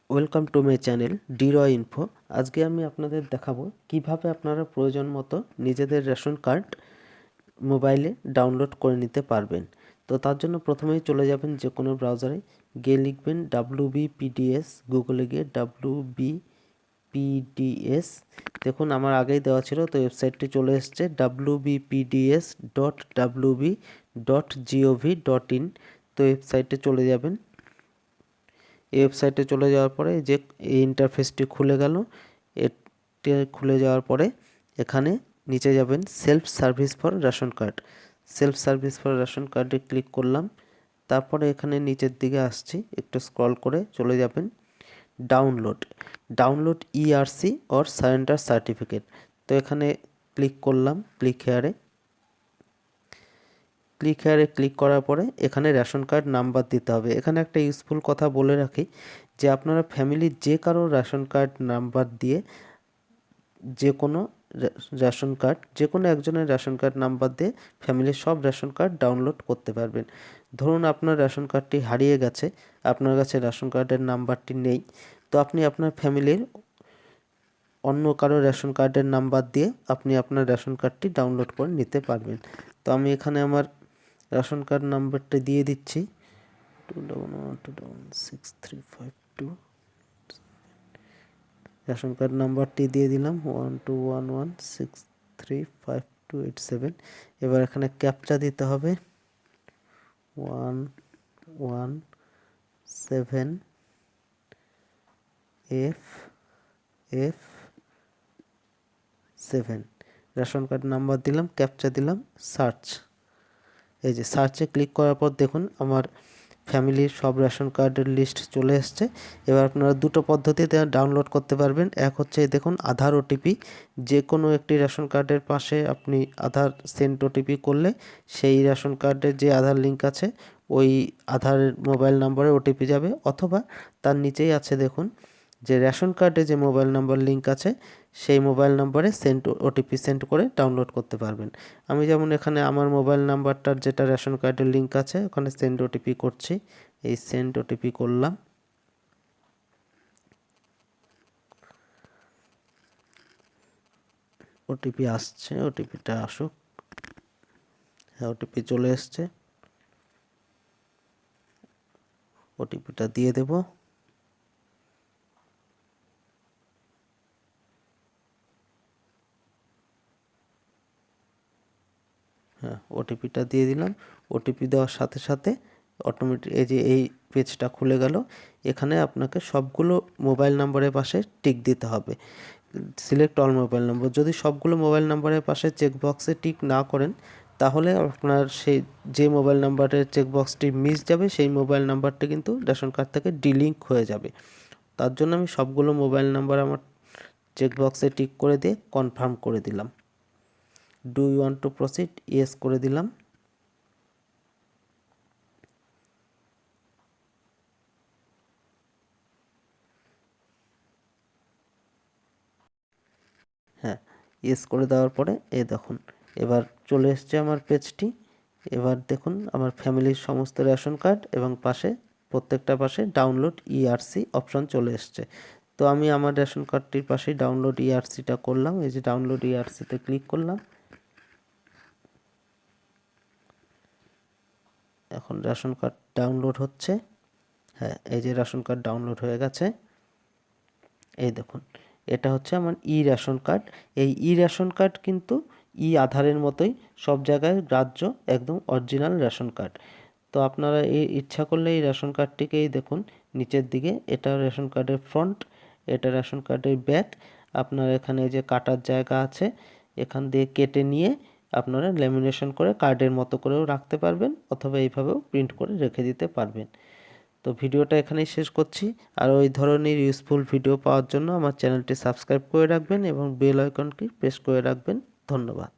Welcome to my channel Diroy info. আজকে আমি আপনাদের দেখাবো কিভাবে আপনারা প্রয়োজন মতো নিজেদের রেশন কার্ড মোবাইলে ডাউনলোড করে নিতে পারবেন। তো তার জন্য প্রথমেই চলে যাবেন যে কোনো ব্রাউজারে, গিয়ে লিখবেন WBPDS, গুগলে গিয়ে WBPDS। দেখুন আমার আগেই দেওয়া ছিল, তো ওয়েবসাইটটি চলে এসছে wbpds.wb.gov.in। তো ওয়েবসাইটে চলে যাবেন। এই ওয়েবসাইটে চলে যাওয়ার পরে যে এই ইন্টারফেসটি খুলে গেল, এটি খুলে যাওয়ার পরে এখানে নিচে যাবেন self service for ration card. Self service for ration কার্ডে ক্লিক করলাম। তারপরে এখানে নিচের দিকে আসছি, একটু স্ক্রল করে চলে যাবেন download ERC or surrender certificate. তো এখানে ক্লিক করলাম, ক্লিক হেয়ারে ক্লিক করার পরে এখানে রেশন কার্ড নাম্বার দিতে হবে। এখানে একটা ইউজফুল কথা বলে রাখি যে আপনারা ফ্যামিলির যে কারো রেশন কার্ড নাম্বার দিয়ে যে কোনো একজনের রেশন কার্ড নাম্বার দিয়ে ফ্যামিলির সব রেশন কার্ড ডাউনলোড করতে পারবেন। ধরুন আপনার রেশন কার্ডটি হারিয়ে গেছে, আপনার কাছে রেশন কার্ডের নাম্বারটি নেই, তো আপনি আপনার ফ্যামিলির অন্য কারো রেশন কার্ডের নাম্বার দিয়ে আপনি আপনার রেশন কার্ডটি ডাউনলোড করে নিতে পারবেন। তো আমি এখানে আমার রেশন কার্ড নাম্বারটা দিয়ে দিচ্ছি 211216352। রেশন কার্ড নাম্বারটি দিয়ে দিলাম 1211635287। এবার এখানে ক্যাপচা দিতে হবে 117FF7। রেশন কার্ড নাম্বার দিলাম, ক্যাপচা দিলাম, সার্চ। এই যে সার্চে ক্লিক করার পর দেখুন আমার ফ্যামিলির সব রেশন কার্ডের লিস্ট চলে এসছে। এবার আপনারা দুটো পদ্ধতিতে ডাউনলোড করতে পারবেন। এক হচ্ছে দেখুন আধার ওটিপি, যে কোনো একটি রেশন কার্ডের পাশে আপনি আধার সেন্ড ওটিপি করলে সেই রেশন কার্ডের যে আধার লিঙ্ক আছে ওই আধার মোবাইল নম্বরে ওটিপি যাবে, অথবা তার নিচেই আছে দেখুন যে রেশন কার্ডে যে মোবাইল নাম্বার লিঙ্ক আছে সেই মোবাইল নাম্বারে ওটিপি সেন্ড করে ডাউনলোড করতে পারবেন। আমি যেমন এখানে আমার মোবাইল নাম্বারটার যেটা রেশন কার্ডের লিঙ্ক আছে ওখানে সেন্ড ওটিপি করছি। এই সেন্ড ওটিপি করলাম। ওটিপি আসছে, ওটিপিটা আসুক। হ্যাঁ, ওটিপি চলে এসছে, ওটিপিটা দিয়ে দেব। হ্যাঁ, ওটিপিটা দিয়ে দিলাম। ওটিপি দেওয়ার সাথে সাথে অটোমেটিক এই যে এই পেজটা খুলে গেল। এখানে আপনাকে সবগুলো মোবাইল নাম্বারের পাশে টিক দিতে হবে, সিলেক্ট অল মোবাইল নম্বর। যদি সবগুলো মোবাইল নাম্বারের পাশে চেকবক্সে টিক না করেন তাহলে আপনার সেই যে মোবাইল নাম্বারের চেকবক্সটি মিস যাবে সেই মোবাইল নাম্বারটি কিন্তু রেশন কার্ড থেকে ডিলিঙ্ক হয়ে যাবে। তার জন্য আমি সবগুলো মোবাইল নাম্বার আমার চেকবক্সে টিক করে দিয়ে কনফার্ম করে দিলাম। Do you want to proceed, yes করে দিলাম। হ্যাঁ, ইয়েস করে দেওয়ার পরে এই দেখুন এবার চলে এসছে আমার পেজটি। এবার দেখুন আমার ফ্যামিলির সমস্ত রেশন কার্ড এবং পাশে প্রত্যেকটা পাশে ডাউনলোড ERC অপশন চলে এসছে। তো আমি আমার রেশন কার্ডটির পাশে ডাউনলোড ERCটা করলাম। এই যে ডাউনলোড ERCতে ক্লিক করলাম। এখন রেশন কার্ড ডাউনলোড হচ্ছে। হ্যাঁ, এই যে রেশন কার্ড ডাউনলোড হয়ে গেছে। এই দেখুন এটা হচ্ছে আমার রেশন কার্ড। এই রেশন কার্ড কিন্তু আধারের মতোই সব জায়গায় গ্রাহ্য, একদম অরিজিনাল রেশন কার্ড। তো আপনারা এই ইচ্ছা করলে এই রেশন কার্ডটিকেই দেখুন নিচের দিকে, এটা রেশন কার্ডের ফ্রন্ট, এটা রেশন কার্ডের ব্যাক। আপনার এখানে যে কাটার জায়গা আছে এখান দিয়ে কেটে নিয়ে আপনারা ল্যামিনেশন করে কার্ডের মতো করেও রাখতে পারবেন, অথবা এইভাবেও প্রিন্ট করে রেখে দিতে পারবেন। তো ভিডিওটা এখানেই শেষ করছি। আর ওই ধরনের ইউজফুল ভিডিও পাওয়ার জন্য আমার চ্যানেলটি সাবস্ক্রাইব করে রাখবেন এবং বেল আইকনটি প্রেস করে রাখবেন। ধন্যবাদ।